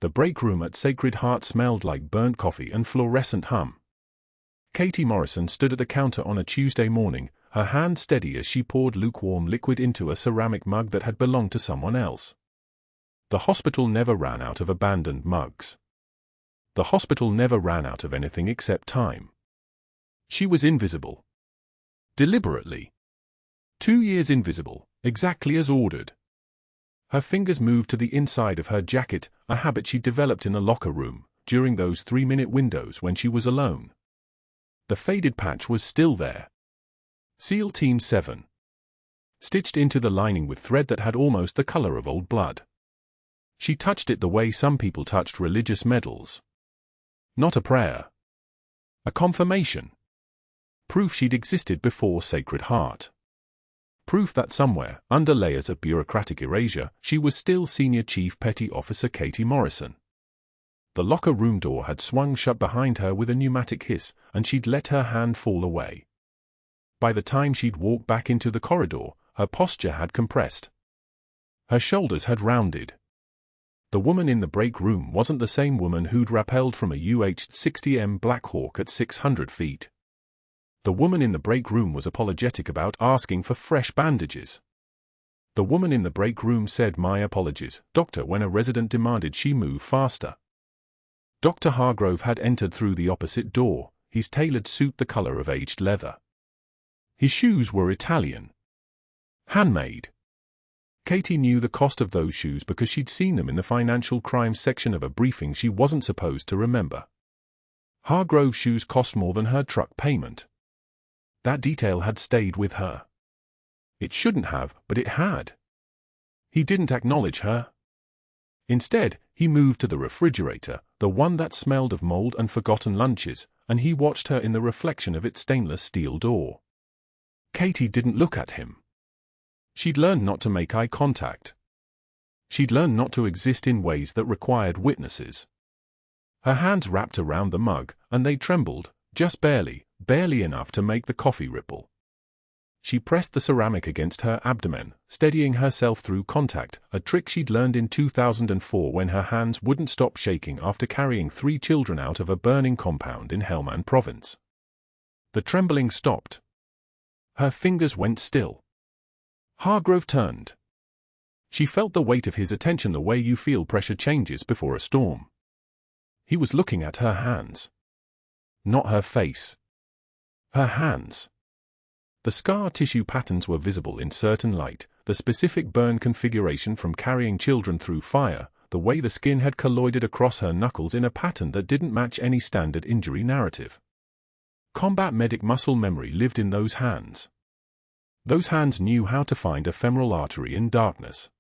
The break room at Sacred Heart smelled like burnt coffee and fluorescent hum. Katie Morrison stood at the counter on a Tuesday morning, her hand steady as she poured lukewarm liquid into a ceramic mug that had belonged to someone else. The hospital never ran out of abandoned mugs. The hospital never ran out of anything except time. She was invisible. Deliberately. 2 years invisible, exactly as ordered. Her fingers moved to the inside of her jacket, a habit she developed in the locker room, during those 3-minute windows when she was alone. The faded patch was still there. SEAL Team 7. Stitched into the lining with thread that had almost the color of old blood. She touched it the way some people touched religious medals. Not a prayer. A confirmation. Proof she'd existed before Sacred Heart. Proof that somewhere, under layers of bureaucratic erasure, she was still Senior Chief Petty Officer Katie Morrison. The locker room door had swung shut behind her with a pneumatic hiss, and she'd let her hand fall away. By the time she'd walked back into the corridor, her posture had compressed. Her shoulders had rounded. The woman in the break room wasn't the same woman who'd rappelled from a UH-60M Black Hawk at 600 feet. The woman in the break room was apologetic about asking for fresh bandages. The woman in the break room said, "My apologies, doctor," when a resident demanded she move faster. Dr. Hargrove had entered through the opposite door, his tailored suit the color of aged leather. His shoes were Italian. Handmade. Katie knew the cost of those shoes because she'd seen them in the financial crimes section of a briefing she wasn't supposed to remember. Hargrove's shoes cost more than her truck payment. That detail had stayed with her. It shouldn't have, but it had. He didn't acknowledge her. Instead, he moved to the refrigerator, the one that smelled of mold and forgotten lunches, and he watched her in the reflection of its stainless steel door. Katie didn't look at him. She'd learned not to make eye contact. She'd learned not to exist in ways that required witnesses. Her hands wrapped around the mug, and they trembled, just barely, barely enough to make the coffee ripple. She pressed the ceramic against her abdomen, steadying herself through contact, a trick she'd learned in 2004 when her hands wouldn't stop shaking after carrying 3 children out of a burning compound in Helmand Province. The trembling stopped. Her fingers went still. Hargrove turned. She felt the weight of his attention the way you feel pressure changes before a storm. He was looking at her hands. Not her face. Her hands. The scar tissue patterns were visible in certain light, the specific burn configuration from carrying children through fire, the way the skin had colloided across her knuckles in a pattern that didn't match any standard injury narrative. Combat medic muscle memory lived in those hands. Those hands knew how to find a femoral artery in darkness.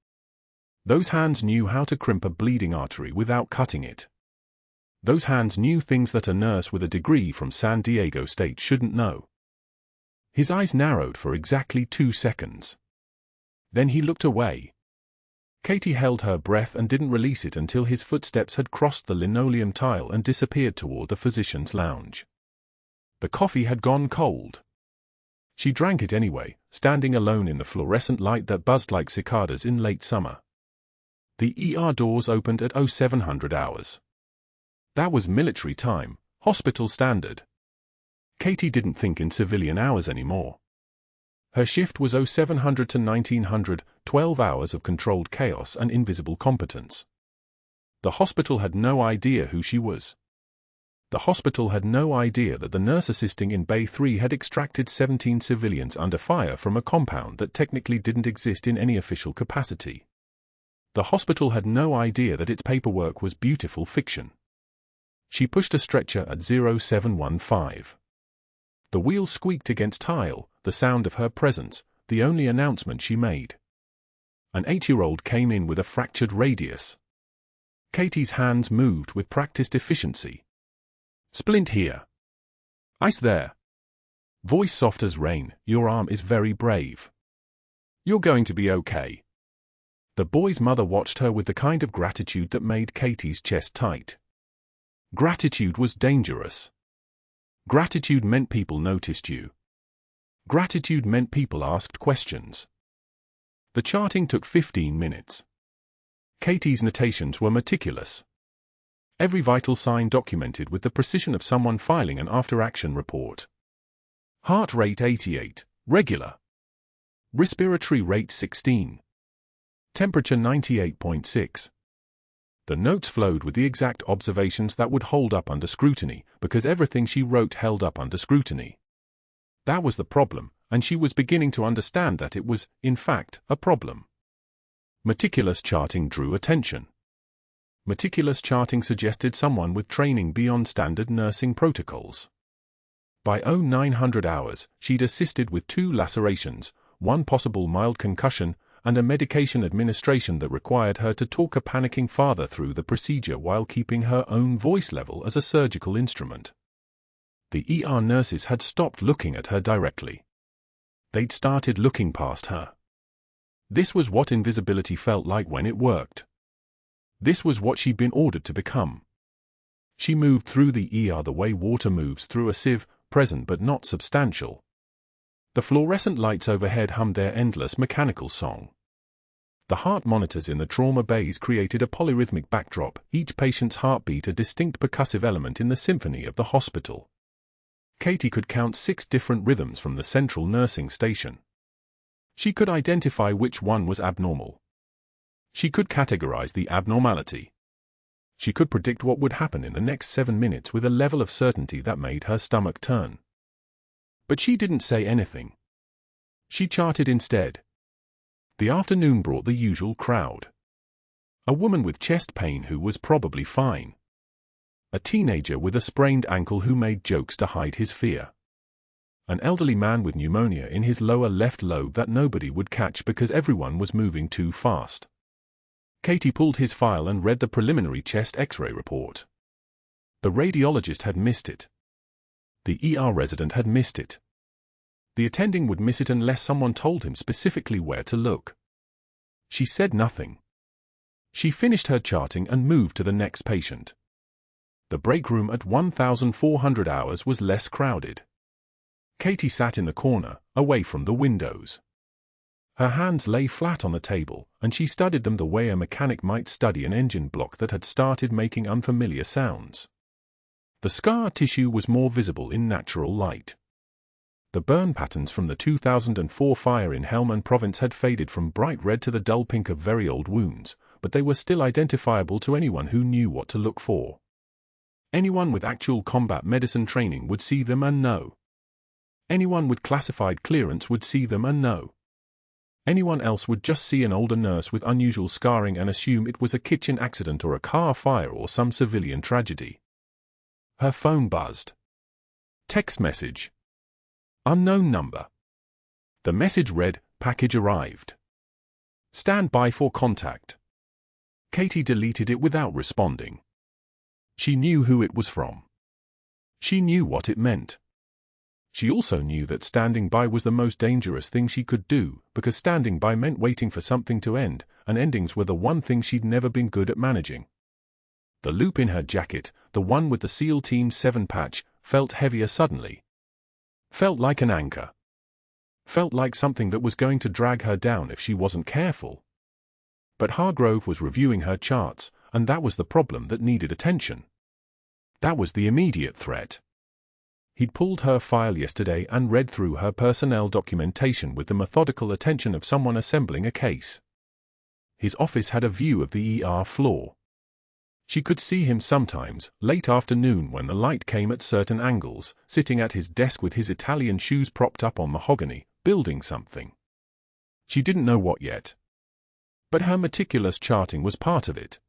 Those hands knew how to crimp a bleeding artery without cutting it. Those hands knew things that a nurse with a degree from San Diego State shouldn't know. His eyes narrowed for exactly 2 seconds. Then he looked away. Katie held her breath and didn't release it until his footsteps had crossed the linoleum tile and disappeared toward the physician's lounge. The coffee had gone cold. She drank it anyway, standing alone in the fluorescent light that buzzed like cicadas in late summer. The ER doors opened at 0700 hours. That was military time, hospital standard. Katie didn't think in civilian hours anymore. Her shift was 0700 to 1900, 12 hours of controlled chaos and invisible competence. The hospital had no idea who she was. The hospital had no idea that the nurse assisting in Bay 3 had extracted 17 civilians under fire from a compound that technically didn't exist in any official capacity. The hospital had no idea that its paperwork was beautiful fiction. She pushed a stretcher at 0715. The wheel squeaked against tile, the sound of her presence, the only announcement she made. An 8-year-old came in with a fractured radius. Katie's hands moved with practiced efficiency. Splint here. Ice there. Voice soft as rain, your arm is very brave. You're going to be okay. The boy's mother watched her with the kind of gratitude that made Katie's chest tight. Gratitude was dangerous. Gratitude meant people noticed you. Gratitude meant people asked questions. The charting took 15 minutes. Katie's notations were meticulous. Every vital sign documented with the precision of someone filing an after-action report. Heart rate 88, regular. Respiratory rate 16. Temperature 98.6. The notes flowed with the exact observations that would hold up under scrutiny, because everything she wrote held up under scrutiny. That was the problem, and she was beginning to understand that it was, in fact, a problem. Meticulous charting drew attention. Meticulous charting suggested someone with training beyond standard nursing protocols. By 0900 hours, she'd assisted with 2 lacerations, 1 possible mild concussion, and a medication administration that required her to talk a panicking father through the procedure while keeping her own voice level as a surgical instrument. The ER nurses had stopped looking at her directly. They'd started looking past her. This was what invisibility felt like when it worked. This was what she'd been ordered to become. She moved through the ER the way water moves through a sieve, present but not substantial. The fluorescent lights overhead hummed their endless mechanical song. The heart monitors in the trauma bays created a polyrhythmic backdrop, each patient's heartbeat a distinct percussive element in the symphony of the hospital. Katie could count 6 different rhythms from the central nursing station. She could identify which one was abnormal. She could categorize the abnormality. She could predict what would happen in the next 7 minutes with a level of certainty that made her stomach turn. But she didn't say anything. She charted instead. The afternoon brought the usual crowd. A woman with chest pain who was probably fine. A teenager with a sprained ankle who made jokes to hide his fear. An elderly man with pneumonia in his lower left lobe that nobody would catch because everyone was moving too fast. Katie pulled his file and read the preliminary chest X-ray report. The radiologist had missed it. The ER resident had missed it. The attending would miss it unless someone told him specifically where to look. She said nothing. She finished her charting and moved to the next patient. The break room at 1400 hours was less crowded. Katie sat in the corner, away from the windows. Her hands lay flat on the table, and she studied them the way a mechanic might study an engine block that had started making unfamiliar sounds. The scar tissue was more visible in natural light. The burn patterns from the 2004 fire in Helmand Province had faded from bright red to the dull pink of very old wounds, but they were still identifiable to anyone who knew what to look for. Anyone with actual combat medicine training would see them and know. Anyone with classified clearance would see them and know. Anyone else would just see an older nurse with unusual scarring and assume it was a kitchen accident or a car fire or some civilian tragedy. Her phone buzzed. Text message. Unknown number. The message read, "Package arrived. Stand by for contact." Katie deleted it without responding. She knew who it was from. She knew what it meant. She also knew that standing by was the most dangerous thing she could do, because standing by meant waiting for something to end, and endings were the one thing she'd never been good at managing. The loop in her jacket, the one with the SEAL Team 7 patch, felt heavier suddenly. Felt like an anchor. Felt like something that was going to drag her down if she wasn't careful. But Hargrove was reviewing her charts, and that was the problem that needed attention. That was the immediate threat. He'd pulled her file yesterday and read through her personnel documentation with the methodical attention of someone assembling a case. His office had a view of the ER floor. She could see him sometimes, late afternoon when the light came at certain angles, sitting at his desk with his Italian shoes propped up on mahogany, building something. She didn't know what yet. But her meticulous charting was part of it.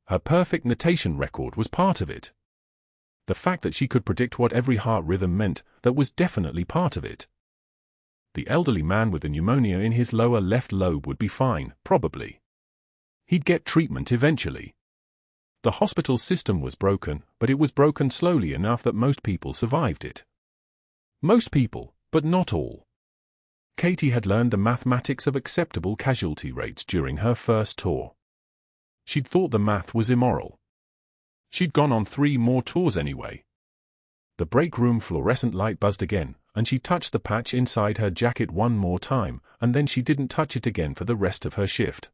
Her perfect notation record was part of it. The fact that she could predict what every heart rhythm meant, that was definitely part of it. The elderly man with the pneumonia in his lower left lobe would be fine, probably. He'd get treatment eventually. The hospital system was broken, but it was broken slowly enough that most people survived it. Most people, but not all. Katie had learned the mathematics of acceptable casualty rates during her first tour. She'd thought the math was immoral. She'd gone on 3 more tours anyway. The break room fluorescent light buzzed again, and she touched the patch inside her jacket one more time, and then she didn't touch it again for the rest of her shift.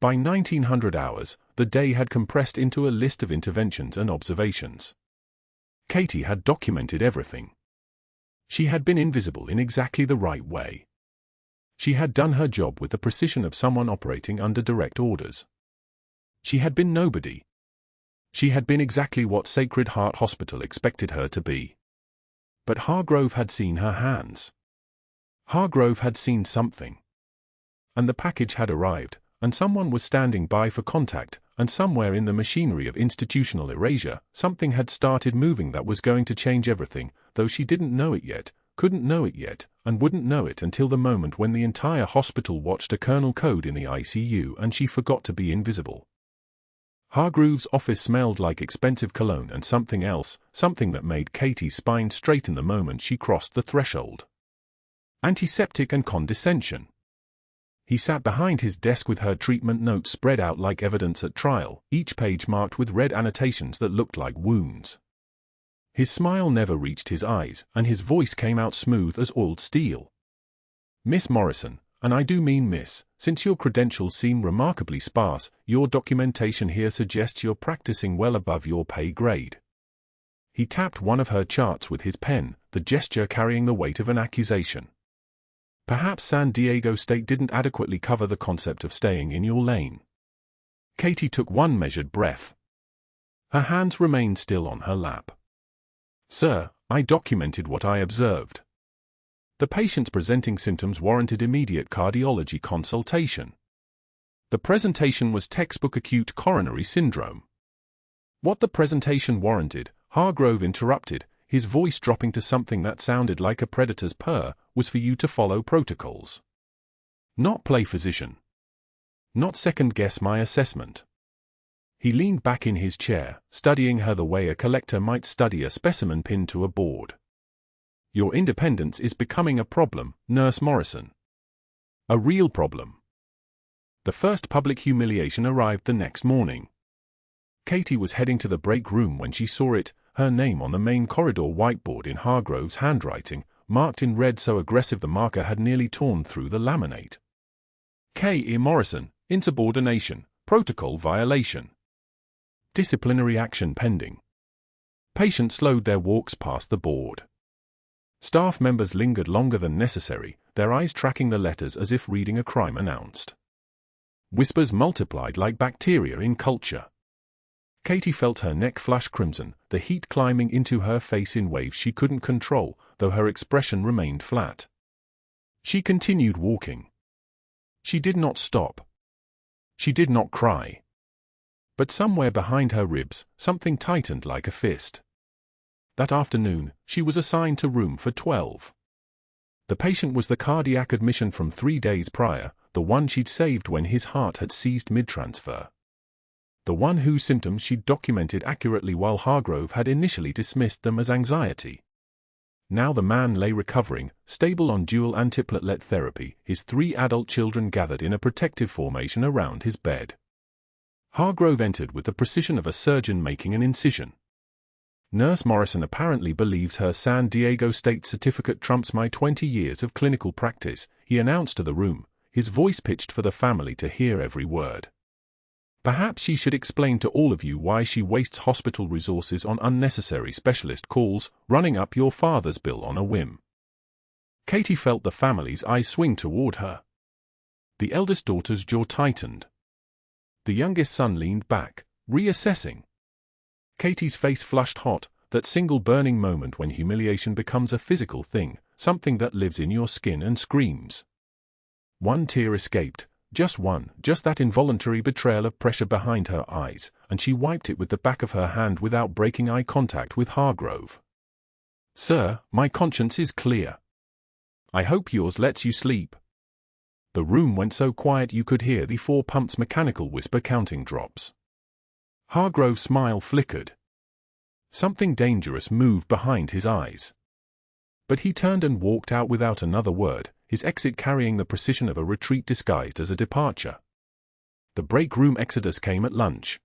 By 1900 hours, the day had compressed into a list of interventions and observations. Katie had documented everything. She had been invisible in exactly the right way. She had done her job with the precision of someone operating under direct orders. She had been nobody. She had been exactly what Sacred Heart Hospital expected her to be. But Hargrove had seen her hands. Hargrove had seen something. And the package had arrived, and someone was standing by for contact, and somewhere in the machinery of institutional erasure, something had started moving that was going to change everything, though she didn't know it yet, couldn't know it yet, and wouldn't know it until the moment when the entire hospital watched a kernel code in the ICU and she forgot to be invisible. Hargrove's office smelled like expensive cologne and something else, something that made Katie's spine straighten the moment she crossed the threshold. Antiseptic and condescension. He sat behind his desk with her treatment notes spread out like evidence at trial, each page marked with red annotations that looked like wounds. His smile never reached his eyes, and his voice came out smooth as oiled steel. Miss Morrison, and I do mean miss, since your credentials seem remarkably sparse, your documentation here suggests you're practicing well above your pay grade. He tapped one of her charts with his pen, the gesture carrying the weight of an accusation. Perhaps San Diego State didn't adequately cover the concept of staying in your lane. Katie took one measured breath. Her hands remained still on her lap. Sir, I documented what I observed. The patient's presenting symptoms warranted immediate cardiology consultation. The presentation was textbook acute coronary syndrome. What the presentation warranted, Hargrove interrupted, his voice dropping to something that sounded like a predator's purr, was for you to follow protocols. Not play physician. Not second-guess my assessment. He leaned back in his chair, studying her the way a collector might study a specimen pinned to a board. Your independence is becoming a problem, Nurse Morrison. A real problem. The first public humiliation arrived the next morning. Katie was heading to the break room when she saw it, her name on the main corridor whiteboard in Hargrove's handwriting, marked in red so aggressive the marker had nearly torn through the laminate. K. E. Morrison, insubordination, protocol violation. Disciplinary action pending. Patients slowed their walks past the board. Staff members lingered longer than necessary, their eyes tracking the letters as if reading a crime announced. Whispers multiplied like bacteria in culture. Katie felt her neck flush crimson, the heat climbing into her face in waves she couldn't control, though her expression remained flat. She continued walking. She did not stop. She did not cry. But somewhere behind her ribs, something tightened like a fist. That afternoon, she was assigned to room for 12. The patient was the cardiac admission from 3 days prior, the one she'd saved when his heart had seized mid-transfer. The one whose symptoms she'd documented accurately while Hargrove had initially dismissed them as anxiety. Now the man lay recovering, stable on dual antiplatelet therapy, his 3 adult children gathered in a protective formation around his bed. Hargrove entered with the precision of a surgeon making an incision. Nurse Morrison apparently believes her San Diego State certificate trumps my 20 years of clinical practice, he announced to the room, his voice pitched for the family to hear every word. Perhaps she should explain to all of you why she wastes hospital resources on unnecessary specialist calls, running up your father's bill on a whim. Katie felt the family's eyes swing toward her. The eldest daughter's jaw tightened. The youngest son leaned back, reassessing. Katie's face flushed hot, that single burning moment when humiliation becomes a physical thing, something that lives in your skin and screams. One tear escaped. Just one, just that involuntary betrayal of pressure behind her eyes, and she wiped it with the back of her hand without breaking eye contact with Hargrove. Sir, my conscience is clear. I hope yours lets you sleep. The room went so quiet you could hear the 4 pumps' mechanical whisper counting drops. Hargrove's smile flickered. Something dangerous moved behind his eyes. But he turned and walked out without another word, his exit carrying the precision of a retreat disguised as a departure. The break room exodus came at lunch.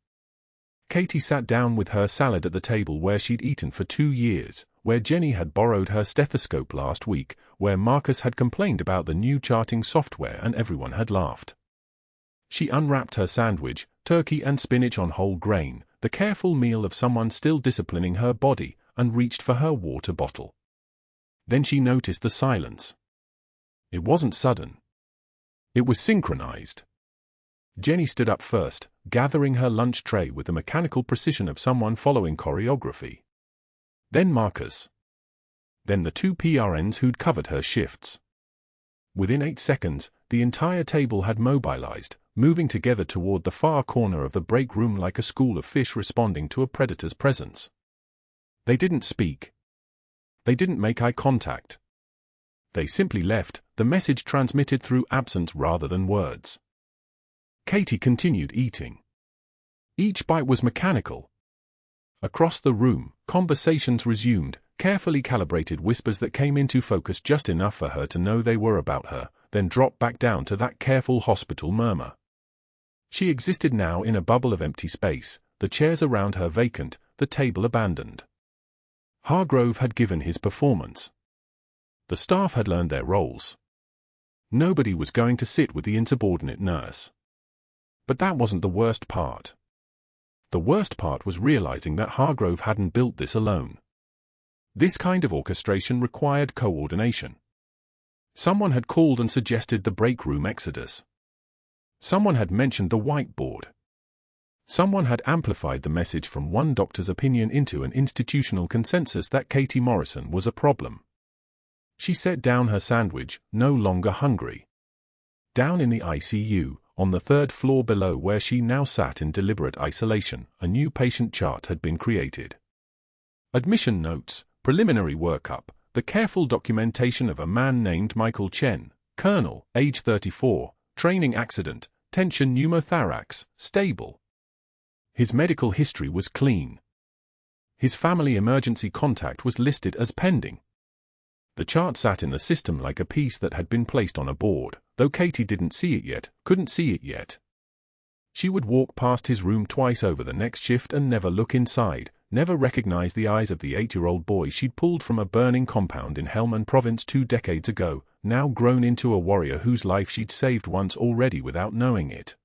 Katie sat down with her salad at the table where she'd eaten for 2 years, where Jenny had borrowed her stethoscope last week, where Marcus had complained about the new charting software and everyone had laughed. She unwrapped her sandwich, turkey and spinach on whole grain, the careful meal of someone still disciplining her body, and reached for her water bottle. Then she noticed the silence. It wasn't sudden. It was synchronized. Jenny stood up first, gathering her lunch tray with the mechanical precision of someone following choreography. Then Marcus. Then the two PRNs who'd covered her shifts. Within 8 seconds, the entire table had mobilized, moving together toward the far corner of the break room like a school of fish responding to a predator's presence. They didn't speak. They didn't make eye contact. They simply left, the message transmitted through absence rather than words. Katie continued eating. Each bite was mechanical. Across the room, conversations resumed, carefully calibrated whispers that came into focus just enough for her to know they were about her, then dropped back down to that careful hospital murmur. She existed now in a bubble of empty space, the chairs around her vacant, the table abandoned. Hargrove had given his performance. The staff had learned their roles. Nobody was going to sit with the insubordinate nurse. But that wasn't the worst part. The worst part was realizing that Hargrove hadn't built this alone. This kind of orchestration required coordination. Someone had called and suggested the break room exodus. Someone had mentioned the whiteboard. Someone had amplified the message from one doctor's opinion into an institutional consensus that Katie Morrison was a problem. She set down her sandwich, no longer hungry. Down in the ICU, on the 3rd floor below where she now sat in deliberate isolation, a new patient chart had been created. Admission notes, preliminary workup, the careful documentation of a man named Michael Chen, Colonel, age 34, training accident, tension pneumothorax, stable. His medical history was clean. His family emergency contact was listed as pending. The chart sat in the system like a piece that had been placed on a board, though Katie couldn't see it yet. She would walk past his room twice over the next shift and never look inside, never recognize the eyes of the 8-year-old boy she'd pulled from a burning compound in Helmand Province 2 decades ago, now grown into a warrior whose life she'd saved once already without knowing it.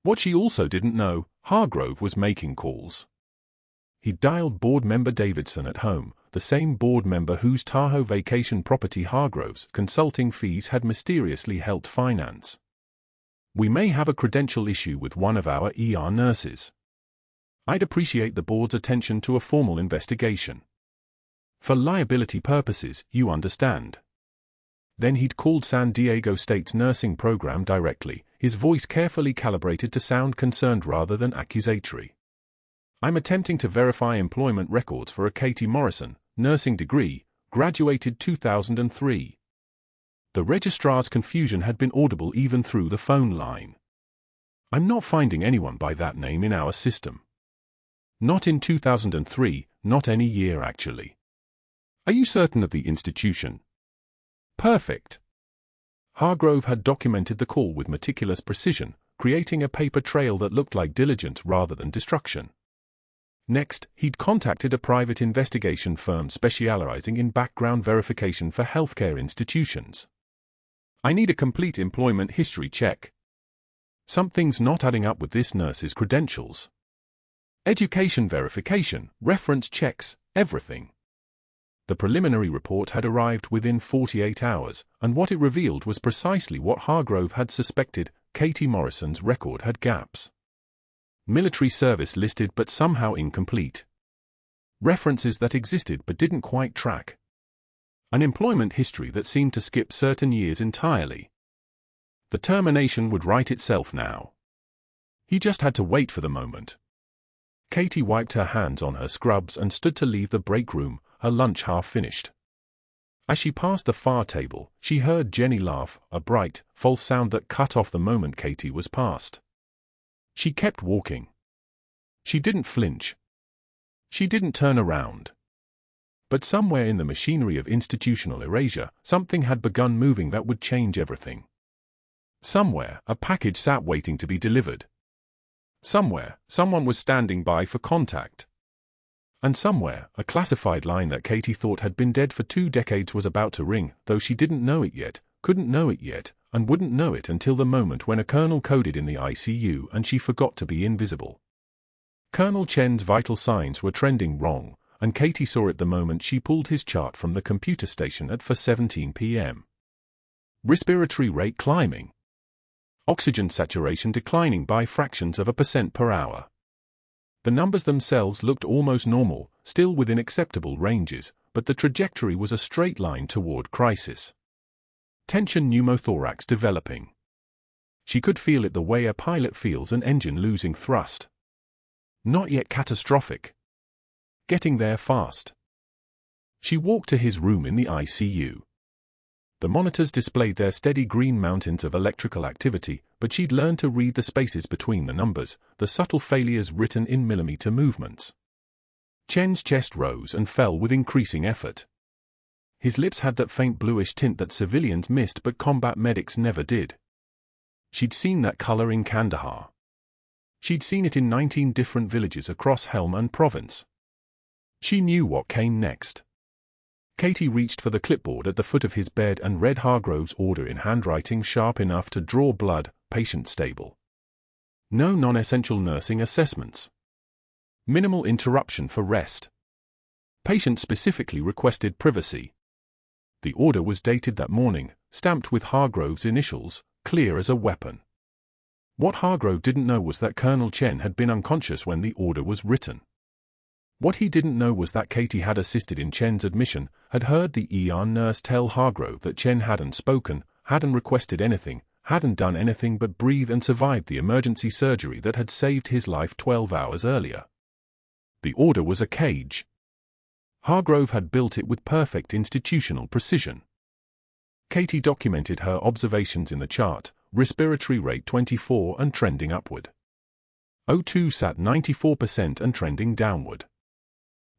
What she also didn't know, Hargrove was making calls. He dialed board member Davidson at home, the same board member whose Tahoe vacation property Hargrove's consulting fees had mysteriously helped finance. We may have a credential issue with one of our ER nurses. I'd appreciate the board's attention to a formal investigation. For liability purposes, you understand. Then he'd called San Diego State's nursing program directly, his voice carefully calibrated to sound concerned rather than accusatory. I'm attempting to verify employment records for a Katie Morrison, nursing degree, graduated 2003. The registrar's confusion had been audible even through the phone line. I'm not finding anyone by that name in our system. Not in 2003, not any year actually. Are you certain of the institution? Perfect. Hargrove had documented the call with meticulous precision, creating a paper trail that looked like diligence rather than destruction. Next, he'd contacted a private investigation firm specializing in background verification for healthcare institutions. I need a complete employment history check. Something's not adding up with this nurse's credentials. Education verification, reference checks, everything. The preliminary report had arrived within 48 hours, and what it revealed was precisely what Hargrove had suspected: Katie Morrison's record had gaps. Military service listed but somehow incomplete. References that existed but didn't quite track. An employment history that seemed to skip certain years entirely. The termination would write itself now. He just had to wait for the moment. Katie wiped her hands on her scrubs and stood to leave the break room, her lunch half finished. As she passed the far table, she heard Jenny laugh, a bright, false sound that cut off the moment Katie was past. She kept walking. She didn't flinch. She didn't turn around. But somewhere in the machinery of institutional erasure, something had begun moving that would change everything. Somewhere, a package sat waiting to be delivered. Somewhere, someone was standing by for contact. And somewhere, a classified line that Katie thought had been dead for 2 decades was about to ring, though she didn't know it yet, couldn't know it yet, and wouldn't know it until the moment when a colonel coded in the ICU and she forgot to be invisible. Colonel Chen's vital signs were trending wrong, and Katie saw it the moment she pulled his chart from the computer station at 4:17 p.m. Respiratory rate climbing. Oxygen saturation declining by fractions of a percent per hour. The numbers themselves looked almost normal, still within acceptable ranges, but the trajectory was a straight line toward crisis. Tension pneumothorax developing. She could feel it the way a pilot feels an engine losing thrust. Not yet catastrophic. Getting there fast. She walked to his room in the ICU. The monitors displayed their steady green mountains of electrical activity, but she'd learned to read the spaces between the numbers, the subtle failures written in millimeter movements. Chen's chest rose and fell with increasing effort. His lips had that faint bluish tint that civilians missed but combat medics never did. She'd seen that color in Kandahar. She'd seen it in 19 different villages across Helmand Province. She knew what came next. Katie reached for the clipboard at the foot of his bed and read Hargrove's order in handwriting sharp enough to draw blood, patient stable. No non-essential nursing assessments. Minimal interruption for rest. Patient specifically requested privacy. The order was dated that morning, stamped with Hargrove's initials, clear as a weapon. What Hargrove didn't know was that Colonel Chen had been unconscious when the order was written. What he didn't know was that Katie had assisted in Chen's admission, had heard the ER nurse tell Hargrove that Chen hadn't spoken, hadn't requested anything, hadn't done anything but breathe and survived the emergency surgery that had saved his life 12 hours earlier. The order was a cage. Hargrove had built it with perfect institutional precision. Katie documented her observations in the chart, respiratory rate 24 and trending upward. O2 sat 94% and trending downward.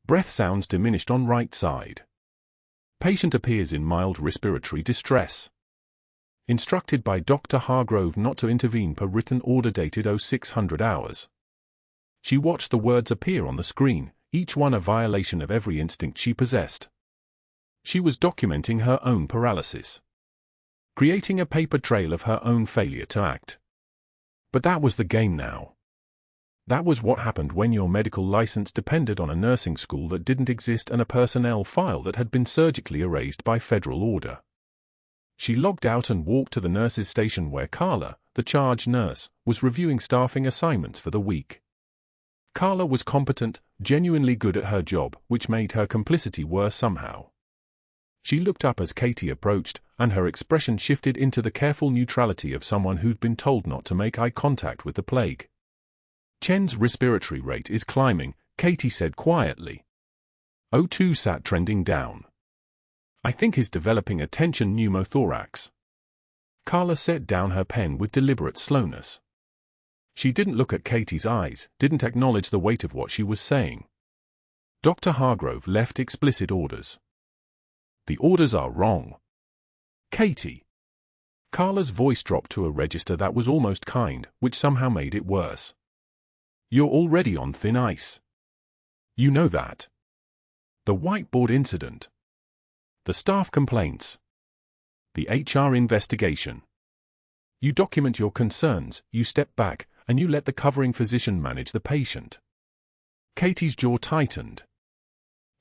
Breath sounds diminished on right side. Patient appears in mild respiratory distress. Instructed by Dr. Hargrove not to intervene per written order dated 0600 hours. She watched the words appear on the screen, each one a violation of every instinct she possessed. She was documenting her own paralysis. Creating a paper trail of her own failure to act. But that was the game now. That was what happened when your medical license depended on a nursing school that didn't exist and a personnel file that had been surgically erased by federal order. She logged out and walked to the nurses' station where Carla, the charge nurse, was reviewing staffing assignments for the week. Carla was competent, genuinely good at her job, which made her complicity worse somehow. She looked up as Katie approached, and her expression shifted into the careful neutrality of someone who'd been told not to make eye contact with the plague. Chen's respiratory rate is climbing, Katie said quietly. O2 sat trending down. I think he's developing a tension pneumothorax. Carla set down her pen with deliberate slowness. She didn't look at Katie's eyes, didn't acknowledge the weight of what she was saying. Dr. Hargrove left explicit orders. The orders are wrong. Katie. Carla's voice dropped to a register that was almost kind, which somehow made it worse. You're already on thin ice. You know that. The whiteboard incident. The staff complaints. The HR investigation. You document your concerns, you step back, and you let the covering physician manage the patient. Katie's jaw tightened.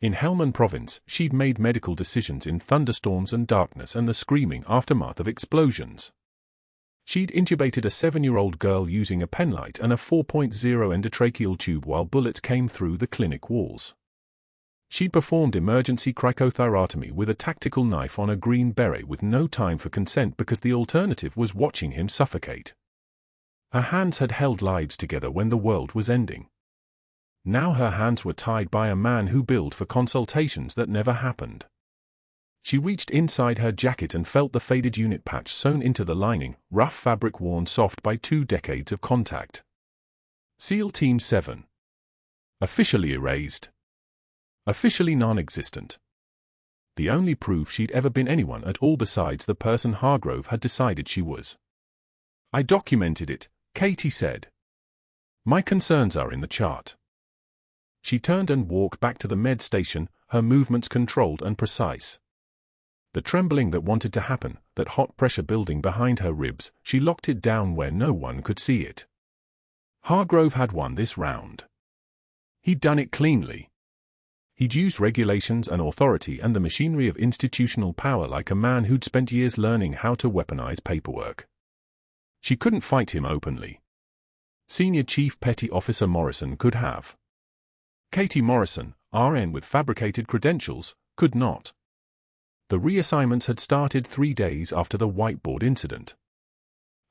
In Helmand Province, she'd made medical decisions in thunderstorms and darkness and the screaming aftermath of explosions. She'd intubated a 7-year-old girl using a penlight and a 4.0 endotracheal tube while bullets came through the clinic walls. She'd performed emergency cricothyrotomy with a tactical knife on a green beret with no time for consent because the alternative was watching him suffocate. Her hands had held lives together when the world was ending. Now her hands were tied by a man who billed for consultations that never happened. She reached inside her jacket and felt the faded unit patch sewn into the lining, rough fabric worn soft by 2 decades of contact. SEAL Team 7. Officially erased. Officially non-existent. The only proof she'd ever been anyone at all besides the person Hargrove had decided she was. I documented it, Katie said. My concerns are in the chart. She turned and walked back to the med station, her movements controlled and precise. The trembling that wanted to happen, that hot pressure building behind her ribs, she locked it down where no one could see it. Hargrove had won this round. He'd done it cleanly. He'd used regulations and authority and the machinery of institutional power like a man who'd spent years learning how to weaponize paperwork. She couldn't fight him openly. Senior Chief Petty Officer Morrison could have. Katie Morrison, RN with fabricated credentials, could not. The reassignments had started 3 days after the whiteboard incident.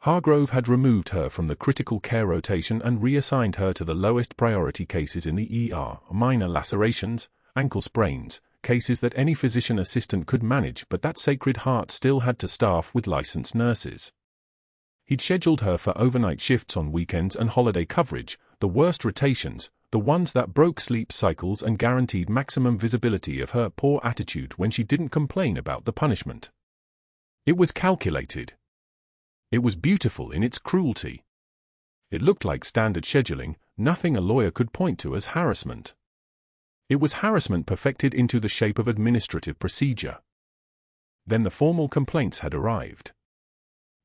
Hargrove had removed her from the critical care rotation and reassigned her to the lowest priority cases in the ER, minor lacerations, ankle sprains, cases that any physician assistant could manage, but that Sacred Heart still had to staff with licensed nurses. He'd scheduled her for overnight shifts on weekends and holiday coverage, the worst rotations, the ones that broke sleep cycles and guaranteed maximum visibility of her poor attitude when she didn't complain about the punishment. It was calculated. It was beautiful in its cruelty. It looked like standard scheduling, nothing a lawyer could point to as harassment. It was harassment perfected into the shape of administrative procedure. Then the formal complaints had arrived.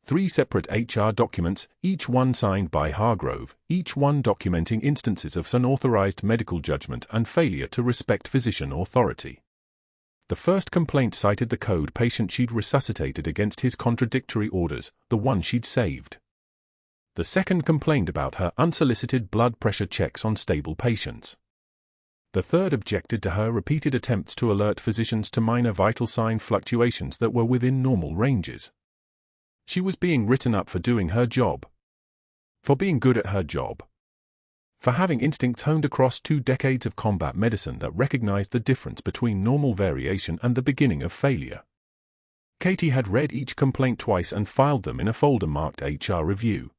3 separate HR documents, each one signed by Hargrove, each one documenting instances of unauthorized medical judgment and failure to respect physician authority. The first complaint cited the code patient she'd resuscitated against his contradictory orders, the one she'd saved. The second complained about her unsolicited blood pressure checks on stable patients. The third objected to her repeated attempts to alert physicians to minor vital sign fluctuations that were within normal ranges. She was being written up for doing her job. For being good at her job. For having instinct honed across 2 decades of combat medicine that recognized the difference between normal variation and the beginning of failure. Katie had read each complaint twice and filed them in a folder marked HR Review.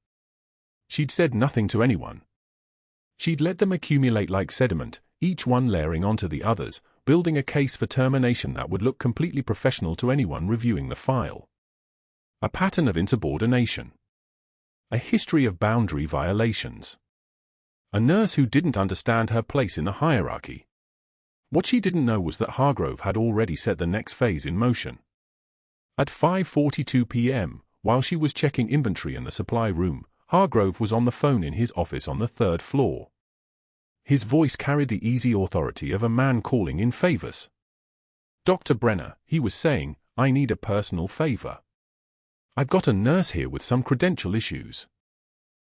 She'd said nothing to anyone. She'd let them accumulate like sediment, each one layering onto the others, building a case for termination that would look completely professional to anyone reviewing the file. A pattern of insubordination. A history of boundary violations. A nurse who didn't understand her place in the hierarchy. What she didn't know was that Hargrove had already set the next phase in motion. At 5:42 p.m., while she was checking inventory in the supply room, Hargrove was on the phone in his office on the 3rd floor. His voice carried the easy authority of a man calling in favors. "Dr. Brenner," he was saying, "I need a personal favor. I've got a nurse here with some credential issues.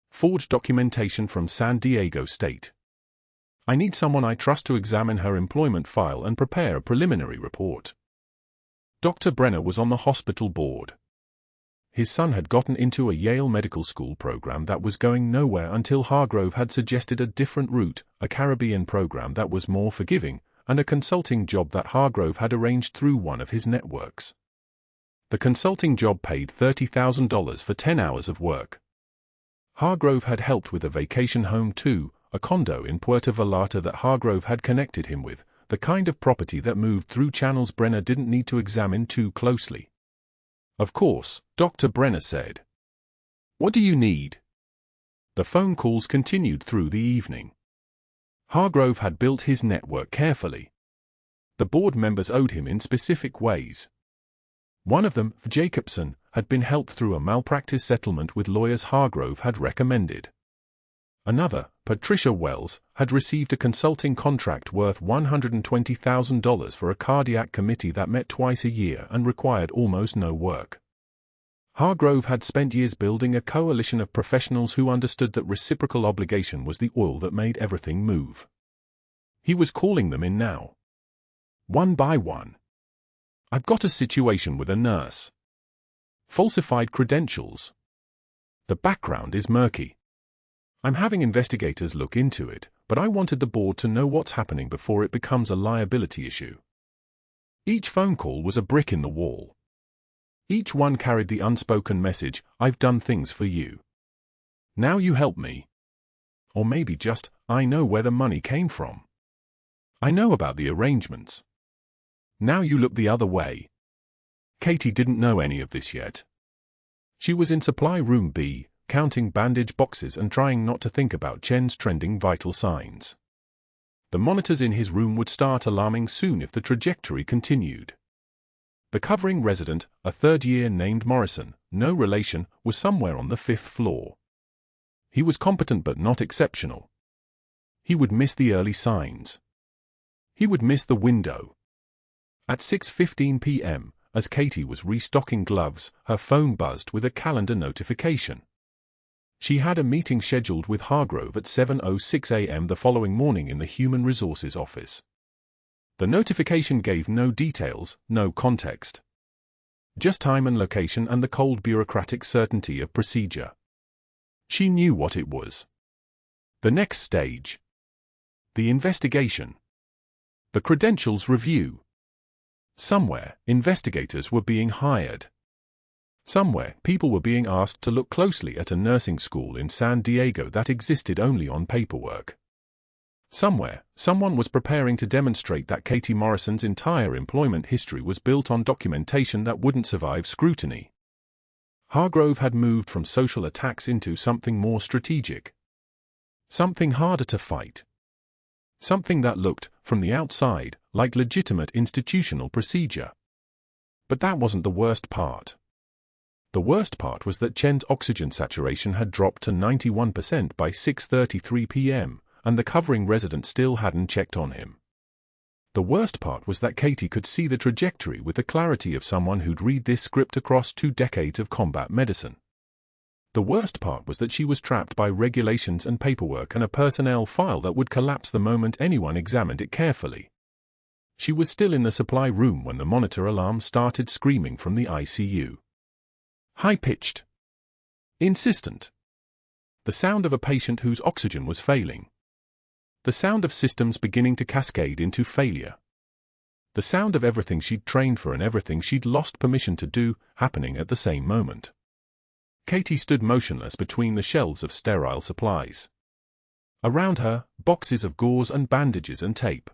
Forged documentation from San Diego State. I need someone I trust to examine her employment file and prepare a preliminary report." Dr. Brenner was on the hospital board. His son had gotten into a Yale Medical School program that was going nowhere until Hargrove had suggested a different route, a Caribbean program that was more forgiving, and a consulting job that Hargrove had arranged through one of his networks. The consulting job paid $30,000 for 10 hours of work. Hargrove had helped with a vacation home too, a condo in Puerto Vallarta that Hargrove had connected him with, the kind of property that moved through channels Brenner didn't need to examine too closely. "Of course," Dr. Brenner said. "What do you need?" The phone calls continued through the evening. Hargrove had built his network carefully. The board members owed him in specific ways. One of them, Jacobson, had been helped through a malpractice settlement with lawyers Hargrove had recommended. Another, Patricia Wells, had received a consulting contract worth $120,000 for a cardiac committee that met twice a year and required almost no work. Hargrove had spent years building a coalition of professionals who understood that reciprocal obligation was the oil that made everything move. He was calling them in now. One by one. "I've got a situation with a nurse. Falsified credentials. The background is murky. I'm having investigators look into it, but I wanted the board to know what's happening before it becomes a liability issue." Each phone call was a brick in the wall. Each one carried the unspoken message, "I've done things for you. Now you help me." Or maybe just, "I know where the money came from. I know about the arrangements. Now you look the other way." Katie didn't know any of this yet. She was in supply room B, counting bandage boxes and trying not to think about Chen's trending vital signs. The monitors in his room would start alarming soon if the trajectory continued. The covering resident, a third-year named Morrison, no relation, was somewhere on the 5th floor. He was competent but not exceptional. He would miss the early signs. He would miss the window. At 6:15 p.m., as Katie was restocking gloves, her phone buzzed with a calendar notification. She had a meeting scheduled with Hargrove at 7:06 a.m. the following morning in the Human Resources office. The notification gave no details, no context. Just time and location and the cold bureaucratic certainty of procedure. She knew what it was. The next stage. The investigation. The credentials review. Somewhere, investigators were being hired. Somewhere, people were being asked to look closely at a nursing school in San Diego that existed only on paperwork. Somewhere, someone was preparing to demonstrate that Katie Morrison's entire employment history was built on documentation that wouldn't survive scrutiny. Hargrove had moved from social attacks into something more strategic. Something harder to fight. Something that looked, from the outside, like legitimate institutional procedure. But that wasn't the worst part. The worst part was that Chen's oxygen saturation had dropped to 91% by 6:33 p.m., and the covering resident still hadn't checked on him. The worst part was that Katie could see the trajectory with the clarity of someone who'd read this script across 2 decades of combat medicine. The worst part was that she was trapped by regulations and paperwork and a personnel file that would collapse the moment anyone examined it carefully. She was still in the supply room when the monitor alarm started screaming from the ICU. High-pitched. Insistent. The sound of a patient whose oxygen was failing. The sound of systems beginning to cascade into failure. The sound of everything she'd trained for and everything she'd lost permission to do, happening at the same moment. Katie stood motionless between the shelves of sterile supplies. Around her, boxes of gauze and bandages and tape.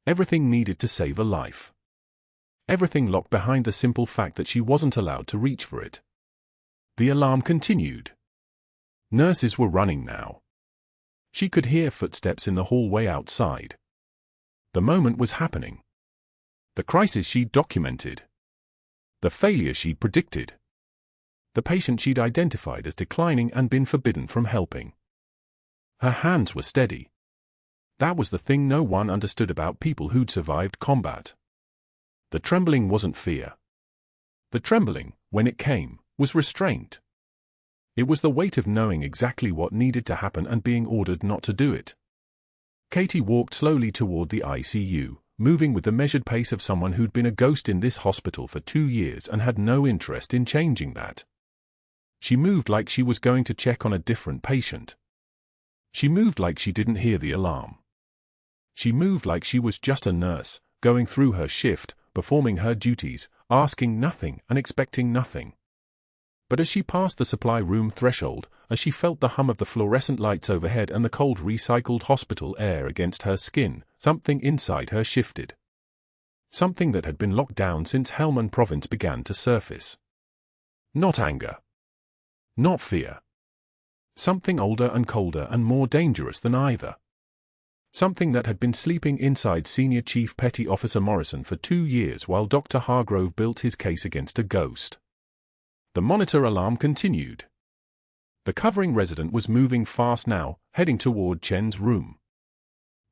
Everything needed to save a life. Everything locked behind the simple fact that she wasn't allowed to reach for it. The alarm continued. Nurses were running now. She could hear footsteps in the hallway outside. The moment was happening. The crisis she'd documented. The failure she'd predicted. The patient she'd identified as declining and been forbidden from helping. Her hands were steady. That was the thing no one understood about people who'd survived combat. The trembling wasn't fear. The trembling, when it came, was restraint. It was the weight of knowing exactly what needed to happen and being ordered not to do it. Katie walked slowly toward the ICU, moving with the measured pace of someone who'd been a ghost in this hospital for 2 years and had no interest in changing that. She moved like she was going to check on a different patient. She moved like she didn't hear the alarm. She moved like she was just a nurse, going through her shift, performing her duties, asking nothing and expecting nothing. But as she passed the supply room threshold, as she felt the hum of the fluorescent lights overhead and the cold recycled hospital air against her skin, something inside her shifted. Something that had been locked down since Helmand Province began to surface. Not anger. Not fear. Something older and colder and more dangerous than either. Something that had been sleeping inside Senior Chief Petty Officer Morrison for 2 years while Dr. Hargrove built his case against a ghost. The monitor alarm continued. The covering resident was moving fast now, heading toward Chen's room.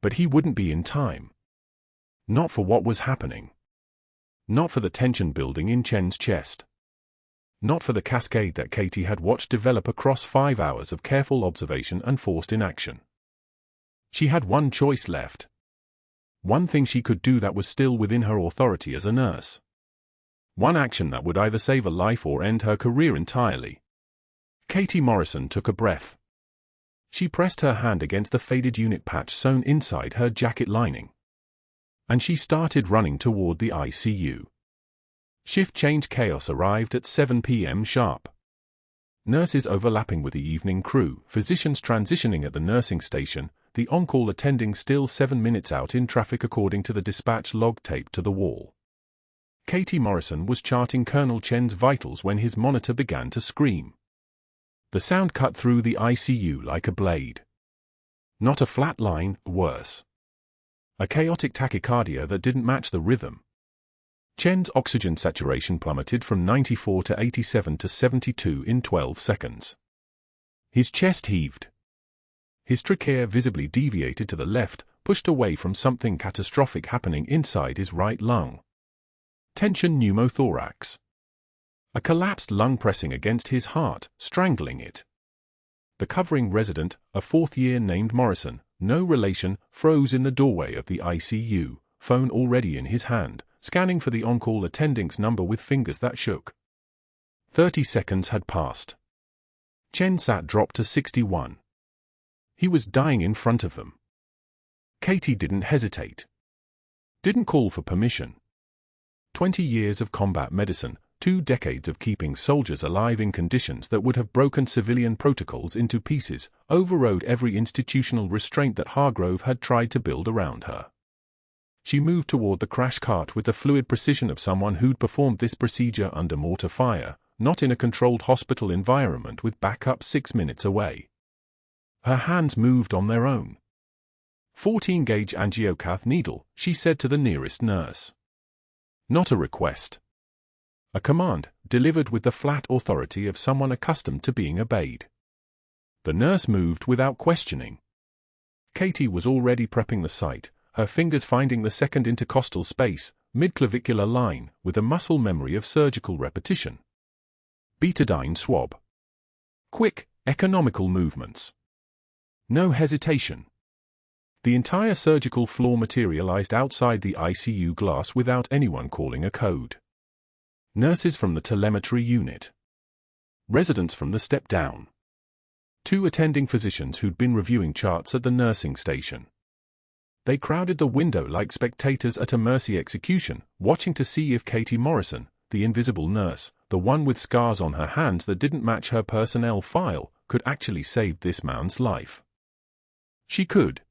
But he wouldn't be in time. Not for what was happening. Not for the tension building in Chen's chest. Not for the cascade that Katie had watched develop across 5 hours of careful observation and forced inaction. She had one choice left. One thing she could do that was still within her authority as a nurse. One action that would either save a life or end her career entirely. Katie Morrison took a breath. She pressed her hand against the faded unit patch sewn inside her jacket lining. And she started running toward the ICU. Shift change chaos arrived at 7 p.m. sharp. Nurses overlapping with the evening crew, physicians transitioning at the nursing station, the on-call attending still 7 minutes out in traffic according to the dispatch log taped to the wall. Katie Morrison was charting Colonel Chen's vitals when his monitor began to scream. The sound cut through the ICU like a blade. Not a flat line, worse. A chaotic tachycardia that didn't match the rhythm. Chen's oxygen saturation plummeted from 94 to 87 to 72 in 12 seconds. His chest heaved. His trachea visibly deviated to the left, pushed away from something catastrophic happening inside his right lung. Tension pneumothorax. A collapsed lung pressing against his heart, strangling it. The covering resident, a fourth-year named Morrison, no relation, froze in the doorway of the ICU, phone already in his hand, scanning for the on-call attending's number with fingers that shook. 30 seconds had passed. Chen's sat dropped to 61. He was dying in front of them. Katie didn't hesitate. Didn't call for permission. 20 years of combat medicine, 2 decades of keeping soldiers alive in conditions that would have broken civilian protocols into pieces, overrode every institutional restraint that Hargrove had tried to build around her. She moved toward the crash cart with the fluid precision of someone who'd performed this procedure under mortar fire, not in a controlled hospital environment with backup 6 minutes away. Her hands moved on their own. 14-gauge angiocath needle, she said to the nearest nurse. Not a request. A command, delivered with the flat authority of someone accustomed to being obeyed. The nurse moved without questioning. Katie was already prepping the site, her fingers finding the second intercostal space, mid-clavicular line, with a muscle memory of surgical repetition. Betadine swab. Quick, economical movements. No hesitation. The entire surgical floor materialized outside the ICU glass without anyone calling a code. Nurses from the telemetry unit. Residents from the step down. 2 attending physicians who'd been reviewing charts at the nursing station. They crowded the window like spectators at a mercy execution, watching to see if Katie Morrison, the invisible nurse, the one with scars on her hands that didn't match her personnel file, could actually save this man's life. She could.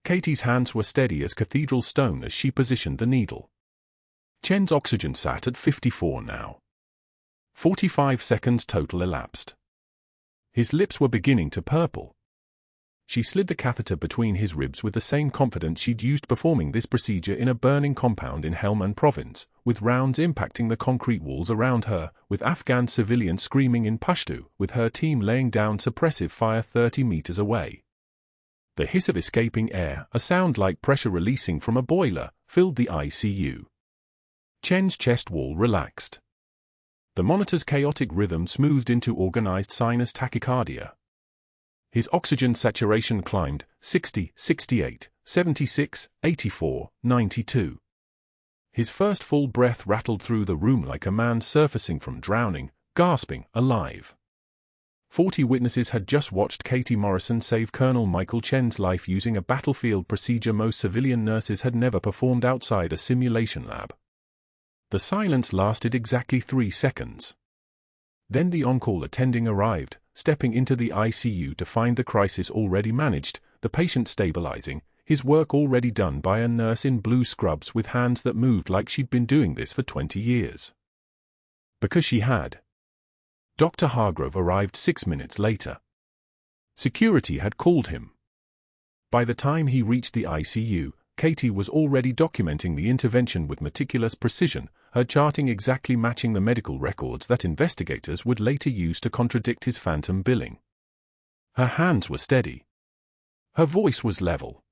Katie's hands were steady as cathedral stone as she positioned the needle. Chen's oxygen sat at 54 now. 45 seconds total elapsed. His lips were beginning to purple. She slid the catheter between his ribs with the same confidence she'd used performing this procedure in a burning compound in Helmand Province, with rounds impacting the concrete walls around her, with Afghan civilians screaming in Pashto, with her team laying down suppressive fire 30 meters away. The hiss of escaping air, a sound like pressure releasing from a boiler, filled the ICU. Chen's chest wall relaxed. The monitor's chaotic rhythm smoothed into organized sinus tachycardia. His oxygen saturation climbed, 60, 68, 76, 84, 92. His first full breath rattled through the room like a man surfacing from drowning, gasping, alive. 40 witnesses had just watched Katie Morrison save Colonel Chen's life using a battlefield procedure most civilian nurses had never performed outside a simulation lab. The silence lasted exactly 3 seconds. Then the on-call attending arrived, stepping into the ICU to find the crisis already managed, the patient stabilizing, his work already done by a nurse in blue scrubs with hands that moved like she'd been doing this for 20 years. Because she had. Dr. Hargrove arrived 6 minutes later. Security had called him. By the time he reached the ICU, Katie was already documenting the intervention with meticulous precision, her charting exactly matching the medical records that investigators would later use to contradict his phantom billing. Her hands were steady. Her voice was level.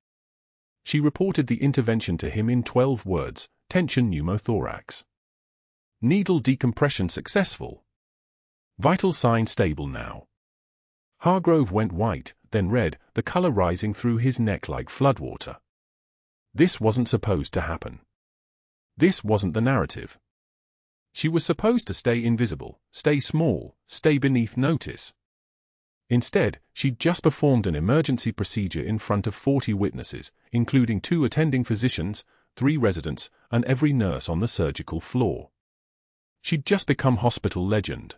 She reported the intervention to him in 12 words: tension pneumothorax. Needle decompression successful. Vital sign stable now. Hargrove went white, then red, the color rising through his neck like floodwater. This wasn't supposed to happen. This wasn't the narrative. She was supposed to stay invisible, stay small, stay beneath notice. Instead, she'd just performed an emergency procedure in front of 40 witnesses, including 2 attending physicians, 3 residents, and every nurse on the surgical floor. She'd just become hospital legend.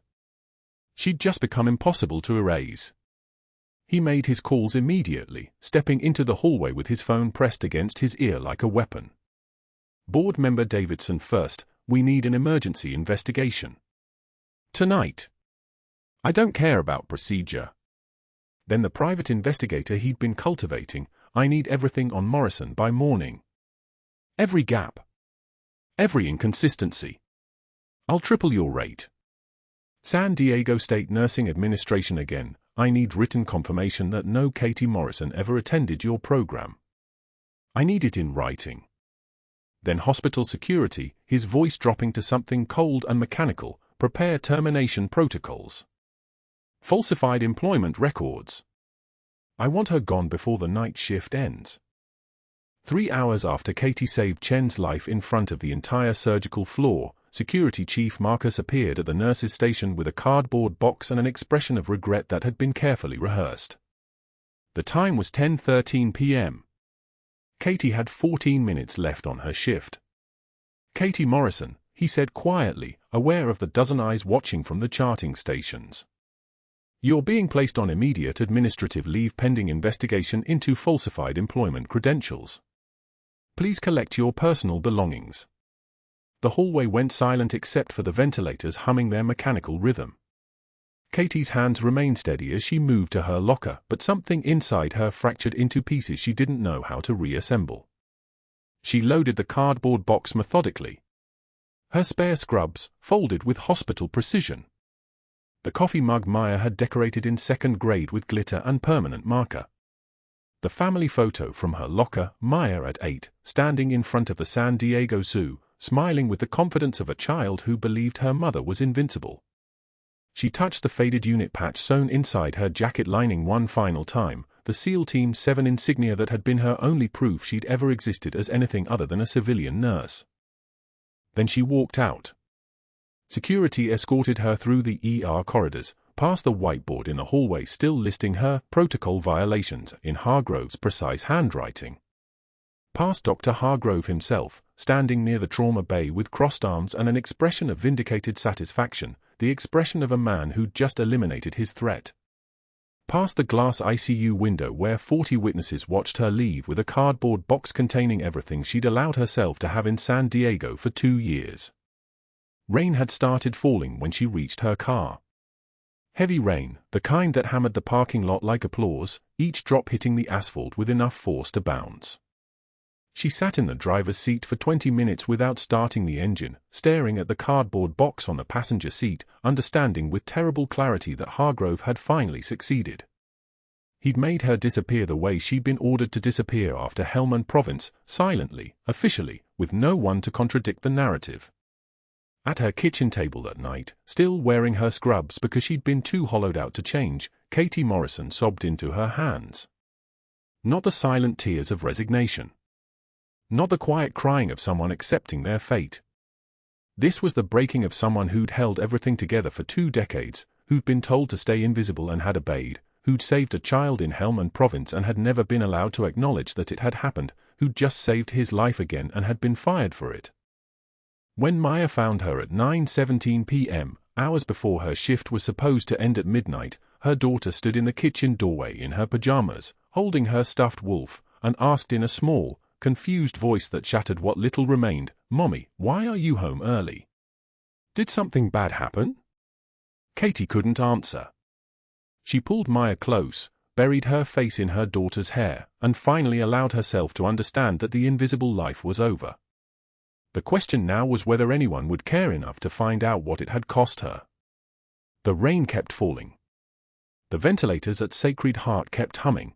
She'd just become impossible to erase. He made his calls immediately, stepping into the hallway with his phone pressed against his ear like a weapon. Board member Davidson first, we need an emergency investigation. Tonight. I don't care about procedure. Then the private investigator he'd been cultivating, I need everything on Morrison by morning. Every gap. Every inconsistency. I'll triple your rate. San Diego State Nursing Administration again. I need written confirmation that no Katie Morrison ever attended your program. I need it in writing. Then hospital security, his voice dropping to something cold and mechanical. Prepare termination protocols. Falsified employment records. I want her gone before the night shift ends. 3 hours after Katie saved Chen's life in front of the entire surgical floor, Security Chief Marcus appeared at the nurse's station with a cardboard box and an expression of regret that had been carefully rehearsed. The time was 10:13 p.m. Katie had 14 minutes left on her shift. Katie Morrison, he said quietly, aware of the dozen eyes watching from the charting stations. You're being placed on immediate administrative leave pending investigation into falsified employment credentials. Please collect your personal belongings. The hallway went silent except for the ventilators humming their mechanical rhythm. Katie's hands remained steady as she moved to her locker, but something inside her fractured into pieces she didn't know how to reassemble. She loaded the cardboard box methodically. Her spare scrubs, folded with hospital precision. The coffee mug Maya had decorated in second grade with glitter and permanent marker. The family photo from her locker, Maya at 8, standing in front of the San Diego Zoo, smiling with the confidence of a child who believed her mother was invincible. She touched the faded unit patch sewn inside her jacket lining one final time, the SEAL Team 7 insignia that had been her only proof she'd ever existed as anything other than a civilian nurse. Then she walked out. Security escorted her through the ER corridors, past the whiteboard in the hallway still listing her protocol violations in Hargrove's precise handwriting. Past Dr. Hargrove himself, standing near the trauma bay with crossed arms and an expression of vindicated satisfaction, the expression of a man who'd just eliminated his threat. Past the glass ICU window where 40 witnesses watched her leave with a cardboard box containing everything she'd allowed herself to have in San Diego for 2 years. Rain had started falling when she reached her car. Heavy rain, the kind that hammered the parking lot like applause, each drop hitting the asphalt with enough force to bounce. She sat in the driver's seat for 20 minutes without starting the engine, staring at the cardboard box on the passenger seat, understanding with terrible clarity that Hargrove had finally succeeded. He'd made her disappear the way she'd been ordered to disappear after Helmand Province, silently, officially, with no one to contradict the narrative. At her kitchen table that night, still wearing her scrubs because she'd been too hollowed out to change, Katie Morrison sobbed into her hands. Not the silent tears of resignation. Not the quiet crying of someone accepting their fate. This was the breaking of someone who'd held everything together for 2 decades, who'd been told to stay invisible and had obeyed, who'd saved a child in Helmand Province and had never been allowed to acknowledge that it had happened, who'd just saved his life again and had been fired for it. When Maya found her at 9:17 p.m., hours before her shift was supposed to end at midnight, her daughter stood in the kitchen doorway in her pajamas, holding her stuffed wolf, and asked in a small, confused voice that shattered what little remained, "Mommy, why are you home early? Did something bad happen?" Katie couldn't answer. She pulled Maya close, buried her face in her daughter's hair, and finally allowed herself to understand that the invisible life was over. The question now was whether anyone would care enough to find out what it had cost her. The rain kept falling. The ventilators at Sacred Heart kept humming.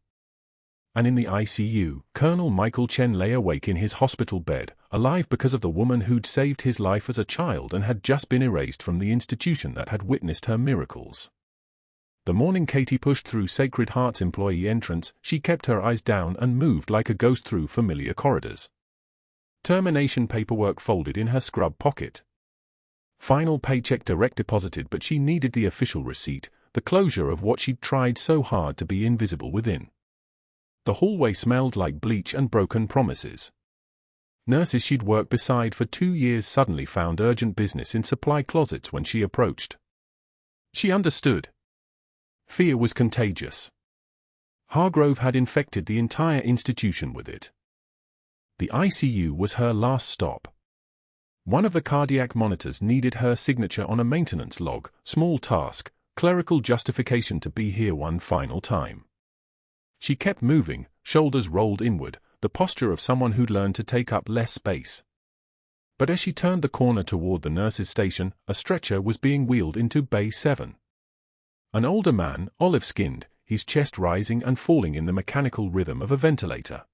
And in the ICU, Colonel Chen lay awake in his hospital bed, alive because of the woman who'd saved his life as a child and had just been erased from the institution that had witnessed her miracles. The morning Katie pushed through Sacred Heart's employee entrance, she kept her eyes down and moved like a ghost through familiar corridors. Termination paperwork folded in her scrub pocket. Final paycheck direct deposited, but she needed the official receipt, the closure of what she'd tried so hard to be invisible within. The hallway smelled like bleach and broken promises. Nurses she'd worked beside for 2 years suddenly found urgent business in supply closets when she approached. She understood. Fear was contagious. Hargrove had infected the entire institution with it. The ICU was her last stop. One of the cardiac monitors needed her signature on a maintenance log, small task, clerical justification to be here one final time. She kept moving, shoulders rolled inward, the posture of someone who'd learned to take up less space. But as she turned the corner toward the nurse's station, a stretcher was being wheeled into Bay 7. An older man, olive-skinned, his chest rising and falling in the mechanical rhythm of a ventilator.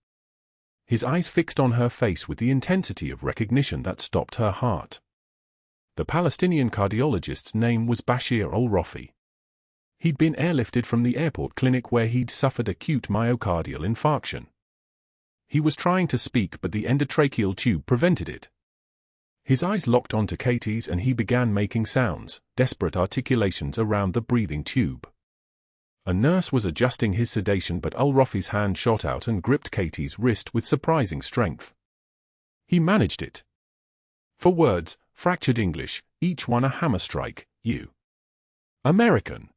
His eyes fixed on her face with the intensity of recognition that stopped her heart. The Palestinian cardiologist's name was Bashir al-Rafi. He'd been airlifted from the airport clinic where he'd suffered acute myocardial infarction. He was trying to speak, but the endotracheal tube prevented it. His eyes locked onto Katie's and he began making sounds, desperate articulations around the breathing tube. A nurse was adjusting his sedation, but al-Rafi's hand shot out and gripped Katie's wrist with surprising strength. He managed it. 4 words, fractured English, each one a hammer strike. You. American.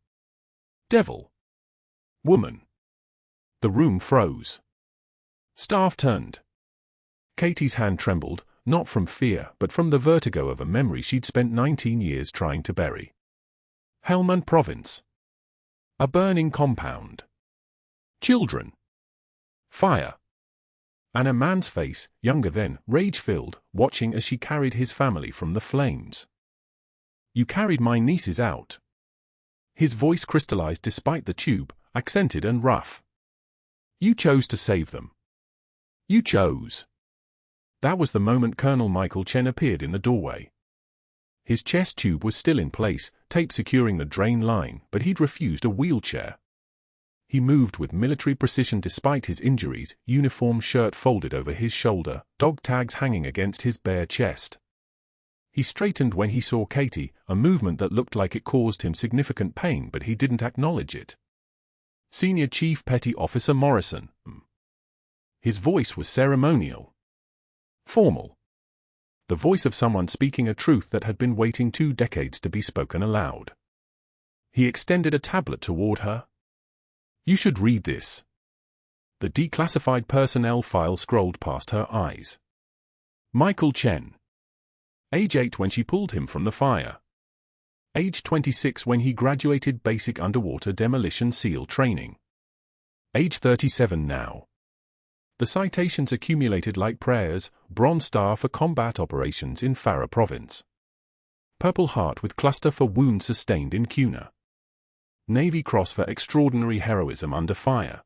Devil. Woman. The room froze. Staff turned. Katie's hand trembled, not from fear but from the vertigo of a memory she'd spent 19 years trying to bury. Helmand Province. A burning compound. Children. Fire. And a man's face, younger then, rage-filled, watching as she carried his family from the flames. You carried my nieces out. His voice crystallized despite the tube, accented and rough. You chose to save them. You chose. That was the moment Colonel Michael Chen appeared in the doorway. His chest tube was still in place, tape securing the drain line, but he'd refused a wheelchair. He moved with military precision despite his injuries, uniform shirt folded over his shoulder, dog tags hanging against his bare chest. He straightened when he saw Katie, a movement that looked like it caused him significant pain, but he didn't acknowledge it. Senior Chief Petty Officer Morrison. His voice was ceremonial. Formal. The voice of someone speaking a truth that had been waiting 2 decades to be spoken aloud. He extended a tablet toward her. You should read this. The declassified personnel file scrolled past her eyes. Michael Chen. Age 8 when she pulled him from the fire. Age 26 when he graduated basic underwater demolition SEAL training. Age 37 now. The citations accumulated like prayers: Bronze Star for combat operations in Farah Province. Purple Heart with cluster for wounds sustained in Cuna. Navy Cross for extraordinary heroism under fire.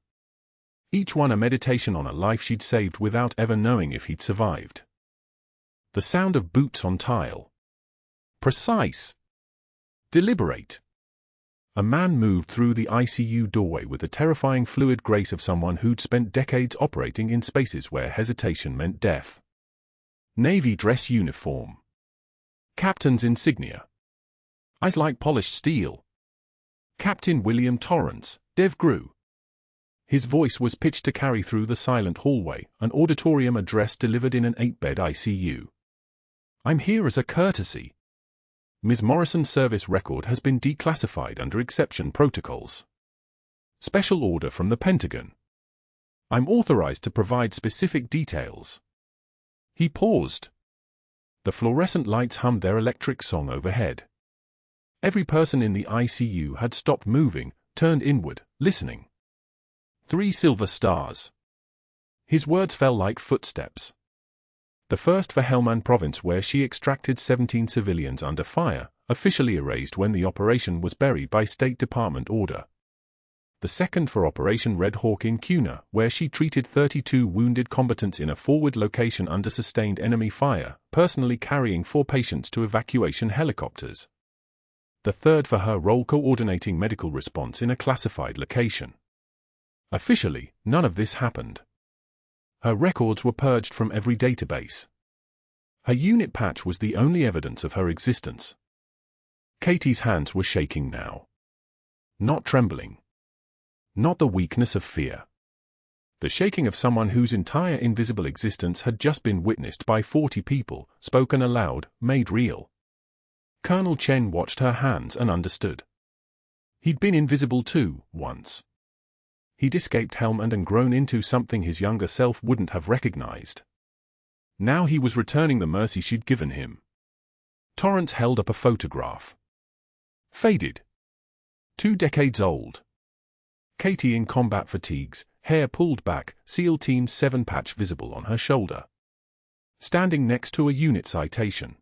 Each one a meditation on a life she'd saved without ever knowing if he'd survived. The sound of boots on tile. Precise. Deliberate. A man moved through the ICU doorway with the terrifying fluid grace of someone who'd spent decades operating in spaces where hesitation meant death. Navy dress uniform. Captain's insignia. Eyes like polished steel. Captain William Torrance, Dev Gru. His voice was pitched to carry through the silent hallway, an auditorium address delivered in an 8-bed ICU. I'm here as a courtesy. Ms. Morrison's service record has been declassified under exception protocols. Special order from the Pentagon. I'm authorized to provide specific details. He paused. The fluorescent lights hummed their electric song overhead. Every person in the ICU had stopped moving, turned inward, listening. 3 silver stars. His words fell like footsteps. The first for Helmand Province, where she extracted 17 civilians under fire, officially erased when the operation was buried by State Department order. The second for Operation Red Hawk in Cuna, where she treated 32 wounded combatants in a forward location under sustained enemy fire, personally carrying 4 patients to evacuation helicopters. The third for her role coordinating medical response in a classified location. Officially, none of this happened. Her records were purged from every database. Her unit patch was the only evidence of her existence. Katie's hands were shaking now. Not trembling. Not the weakness of fear. The shaking of someone whose entire invisible existence had just been witnessed by 40 people, spoken aloud, made real. Colonel Chen watched her hands and understood. He'd been invisible too, once. He'd escaped Helmand and grown into something his younger self wouldn't have recognized. Now he was returning the mercy she'd given him. Torrance held up a photograph. Faded. 2 decades old. Katie in combat fatigues, hair pulled back, SEAL Team 7 patch visible on her shoulder. Standing next to a unit citation.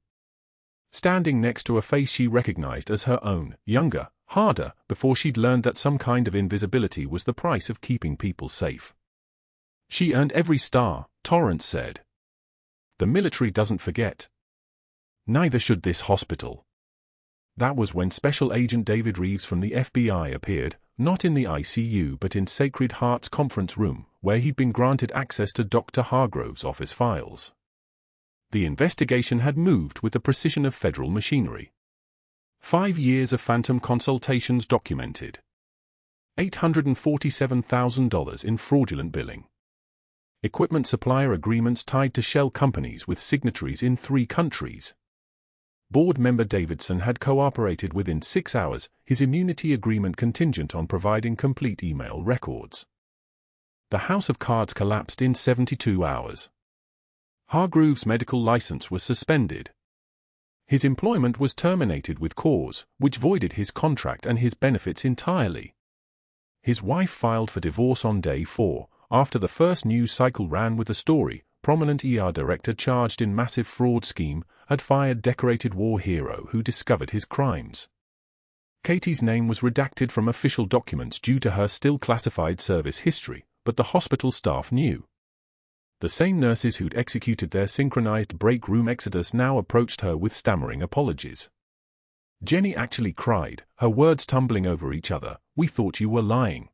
Standing next to a face she recognized as her own, younger, harder, before she'd learned that some kind of invisibility was the price of keeping people safe. She earned every star, Torrance said. The military doesn't forget. Neither should this hospital. That was when Special Agent David Reeves from the FBI appeared, not in the ICU but in Sacred Heart's conference room, where he'd been granted access to Dr. Hargrove's office files. The investigation had moved with the precision of federal machinery. 5 years of phantom consultations documented. $847,000 in fraudulent billing. Equipment supplier agreements tied to shell companies with signatories in 3 countries. Board member Davidson had cooperated within 6 hours, his immunity agreement contingent on providing complete email records. The house of cards collapsed in 72 hours. Hargrove's medical license was suspended. His employment was terminated with cause, which voided his contract and his benefits entirely. His wife filed for divorce on day 4, after the first news cycle ran with the story. Prominent ER director charged in massive fraud scheme had fired decorated war hero who discovered his crimes. Katie's name was redacted from official documents due to her still classified service history, but the hospital staff knew. The same nurses who'd executed their synchronized break room exodus now approached her with stammering apologies. Jenny actually cried, her words tumbling over each other. "We thought you were lying.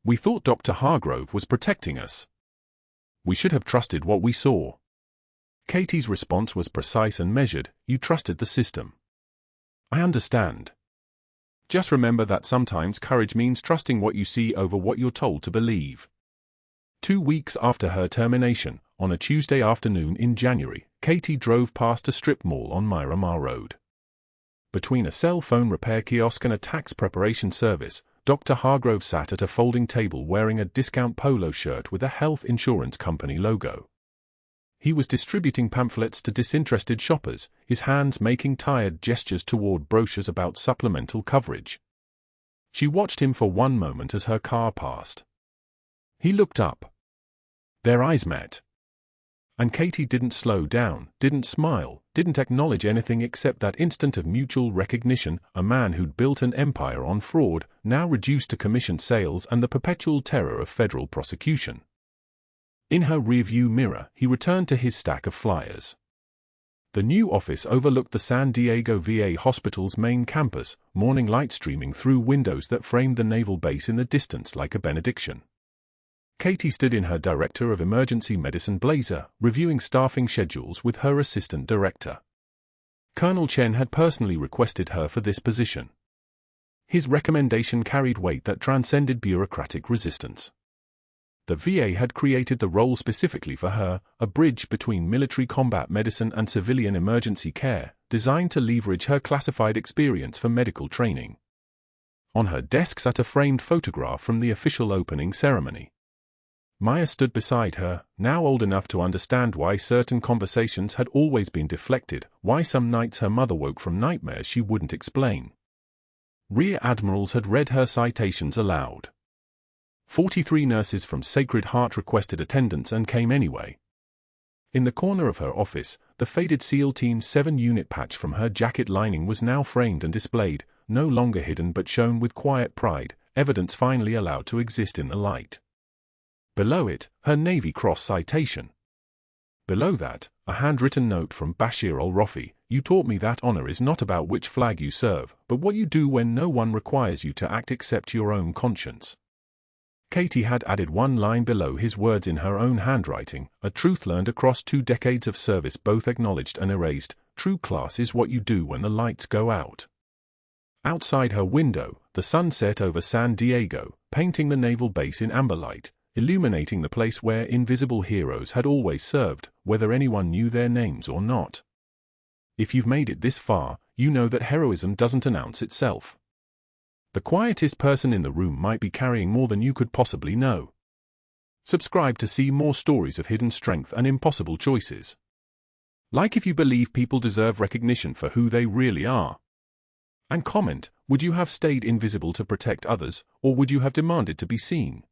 We thought Dr. Hargrove was protecting us. We should have trusted what we saw." Katie's response was precise and measured. "You trusted the system. I understand. Just remember that sometimes courage means trusting what you see over what you're told to believe." 2 weeks after her termination, on a Tuesday afternoon in January, Katie drove past a strip mall on Miramar Road. Between a cell phone repair kiosk and a tax preparation service, Dr. Hargrove sat at a folding table wearing a discount polo shirt with a health insurance company logo. He was distributing pamphlets to disinterested shoppers, his hands making tired gestures toward brochures about supplemental coverage. She watched him for one moment as her car passed. He looked up. Their eyes met. And Katie didn't slow down, didn't smile, didn't acknowledge anything except that instant of mutual recognition. A man who'd built an empire on fraud, now reduced to commission sales and the perpetual terror of federal prosecution. In her rearview mirror, he returned to his stack of flyers. The new office overlooked the San Diego VA hospital's main campus, morning light streaming through windows that framed the naval base in the distance like a benediction. Katie stood in her Director of Emergency Medicine blazer, reviewing staffing schedules with her assistant director. Colonel Chen had personally requested her for this position. His recommendation carried weight that transcended bureaucratic resistance. The VA had created the role specifically for her, a bridge between military combat medicine and civilian emergency care, designed to leverage her classified experience for medical training. On her desk sat a framed photograph from the official opening ceremony. Maya stood beside her, now old enough to understand why certain conversations had always been deflected, why some nights her mother woke from nightmares she wouldn't explain. Rear admirals had read her citations aloud. 43 nurses from Sacred Heart requested attendance and came anyway. In the corner of her office, the faded SEAL Team 7 unit patch from her jacket lining was now framed and displayed, no longer hidden but shown with quiet pride, evidence finally allowed to exist in the light. Below it, her Navy Cross citation. Below that, a handwritten note from Bashir al-Rofi. "You taught me that honor is not about which flag you serve, but what you do when no one requires you to act except your own conscience." Katie had added one line below his words in her own handwriting, a truth learned across 2 decades of service both acknowledged and erased. True class is what you do when the lights go out. Outside her window, the sun set over San Diego, painting the naval base in amber light, illuminating the place where invisible heroes had always served, whether anyone knew their names or not. If you've made it this far, you know that heroism doesn't announce itself. The quietest person in the room might be carrying more than you could possibly know. Subscribe to see more stories of hidden strength and impossible choices. Like if you believe people deserve recognition for who they really are. And comment, would you have stayed invisible to protect others, or would you have demanded to be seen?